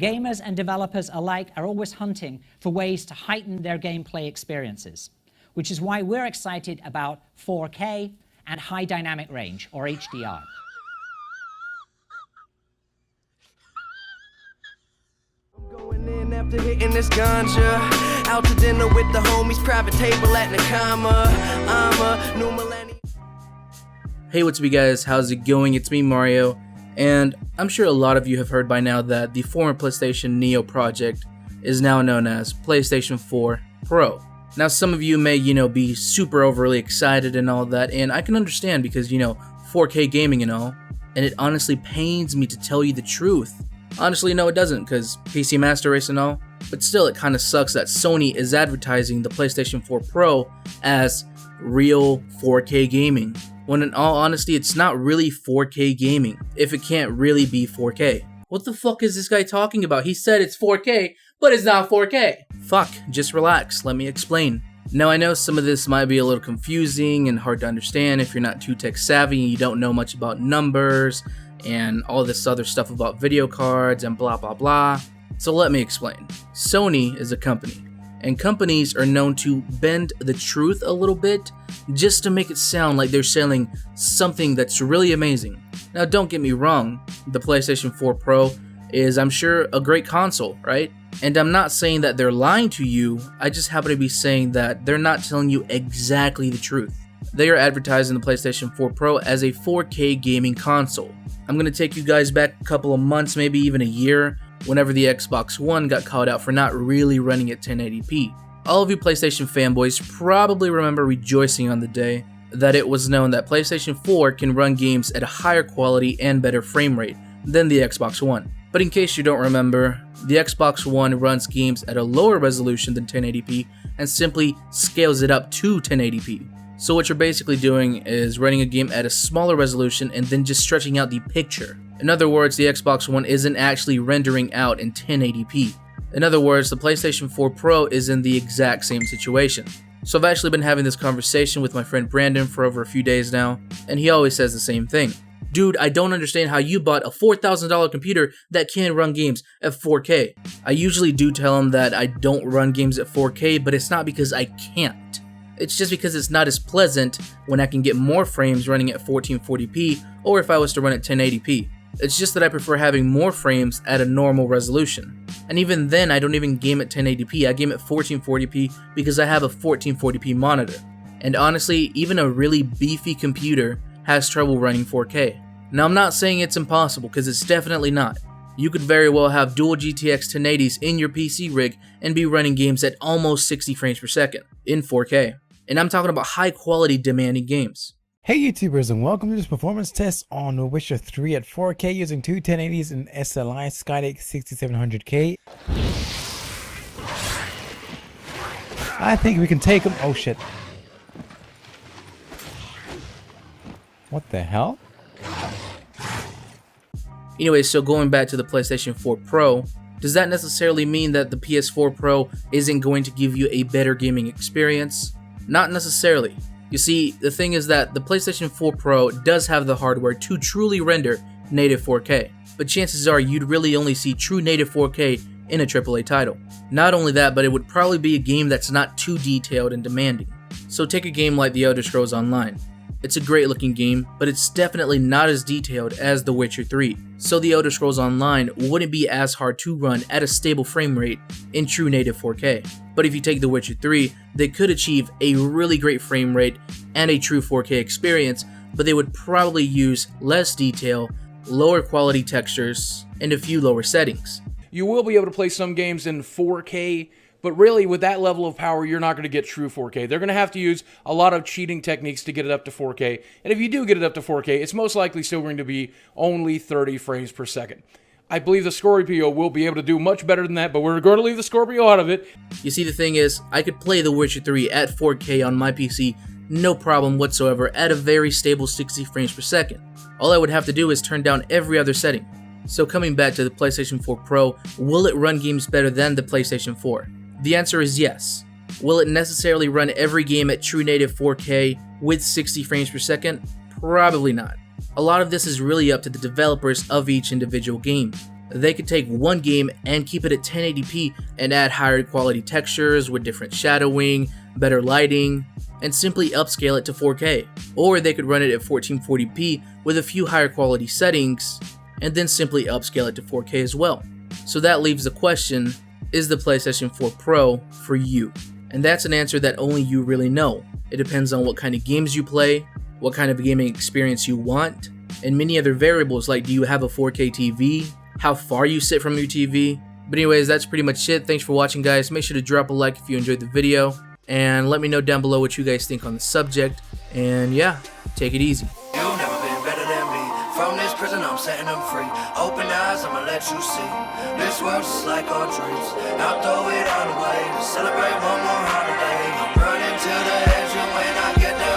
Gamers and developers alike are always hunting for ways to heighten their gameplay experiences, which is why we're excited about 4K and high dynamic range, or HDR. Going in after hitting this ganja, out to dinner with the homies, private table at Nakama. I'm a new millennial. Hey, what's up, you guys? How's it going? It's me, Mario, and I'm sure a lot of you have heard by now that the former PlayStation Neo project is now known as PlayStation 4 Pro. Now, some of you may, be super overly excited and all that, and I can understand because, 4K gaming and all, and it honestly pains me to tell you the truth. Honestly, no, it doesn't, because PC Master Race and all, but still, it kind of sucks that Sony is advertising the PlayStation 4 Pro as real 4K gaming, when in all honesty, it's not really 4K gaming, if it can't really be 4K. What the fuck is this guy talking about? He said it's 4K, but it's not 4K. Fuck, just relax, let me explain. Now, I know some of this might be a little confusing and hard to understand if you're not too tech savvy and you don't know much about numbers and all this other stuff about video cards and blah blah blah. So let me explain. Sony is a company, and companies are known to bend the truth a little bit just to make it sound like they're selling something that's really amazing. Now, don't get me wrong, the PlayStation 4 Pro is, I'm sure, a great console, right? And I'm not saying that they're lying to you, I just happen to be saying that they're not telling you exactly the truth. They are advertising the PlayStation 4 Pro as a 4K gaming console. I'm going to take you guys back a couple of months, maybe even a year, whenever the Xbox One got called out for not really running at 1080p. All of you PlayStation fanboys probably remember rejoicing on the day that it was known that PlayStation 4 can run games at a higher quality and better frame rate than the Xbox One. But in case you don't remember, the Xbox One runs games at a lower resolution than 1080p and simply scales it up to 1080p. So what you're basically doing is running a game at a smaller resolution and then just stretching out the picture. In other words, the Xbox One isn't actually rendering out in 1080p. In other words, the PlayStation 4 Pro is in the exact same situation. So I've actually been having this conversation with my friend Brandon for over a few days now, and he always says the same thing. Dude, I don't understand how you bought a $4,000 computer that can run games at 4K. I usually do tell him that I don't run games at 4K, but it's not because I can't. It's just because it's not as pleasant when I can get more frames running at 1440p or if I was to run at 1080p. It's just that I prefer having more frames at a normal resolution. And even then, I don't even game at 1080p, I game at 1440p because I have a 1440p monitor. And honestly, even a really beefy computer has trouble running 4K. Now, I'm not saying it's impossible, because it's definitely not. You could very well have dual GTX 1080s in your PC rig and be running games at almost 60 frames per second in 4K. And I'm talking about high quality demanding games. Hey YouTubers, and welcome to this performance test on The Witcher 3 at 4K using two 1080s and SLI Skylake 6700K. I think we can take them. Oh shit. What the hell? Anyway, so going back to the PlayStation 4 Pro, does that necessarily mean that the PS4 Pro isn't going to give you a better gaming experience? Not necessarily. You see, the thing is that the PlayStation 4 Pro does have the hardware to truly render native 4K, but chances are you'd really only see true native 4K in a AAA title. Not only that, but it would probably be a game that's not too detailed and demanding. So take a game like The Elder Scrolls Online. It's a great looking game, but it's definitely not as detailed as The Witcher 3. So The Elder Scrolls Online wouldn't be as hard to run at a stable frame rate in true native 4K. But if you take The Witcher 3, they could achieve a really great frame rate and a true 4K experience, but they would probably use less detail, lower quality textures, and a few lower settings. You will be able to play some games in 4K, but really with that level of power, you're not going to get true 4K. They're going to have to use a lot of cheating techniques to get it up to 4K. And if you do get it up to 4K, it's most likely still going to be only 30 frames per second. I believe the Scorpio will be able to do much better than that, but we're going to leave the Scorpio out of it. You see, the thing is, I could play The Witcher 3 at 4K on my PC, no problem whatsoever, at a very stable 60 frames per second. All I would have to do is turn down every other setting. So coming back to the PlayStation 4 Pro, will it run games better than the PlayStation 4? The answer is yes. Will it necessarily run every game at true native 4K with 60 frames per second? Probably not. A lot of this is really up to the developers of each individual game. they could take one game and keep it at 1080p and add higher quality textures with different shadowing, better lighting, and simply upscale it to 4K. Or they could run it at 1440p with a few higher quality settings and then simply upscale it to 4K as well. So that leaves the question, is the PlayStation 4 Pro for you? And that's an answer that only you really know. It depends on what kind of games you play, what kind of gaming experience you want, and many other variables like do you have a 4K TV, how far you sit from your TV. But anyways, that's pretty much it. Thanks for watching, guys. Make sure to drop a like if you enjoyed the video, and let me know down below what you guys think on the subject. And yeah, take it easy. You've never been better than me. From this prison, I'm setting them free. Open eyes, I'ma let you see. This world's just like our dreams. I'll throw it all away to celebrate one more holiday. I'm running to the edge, and when I get there,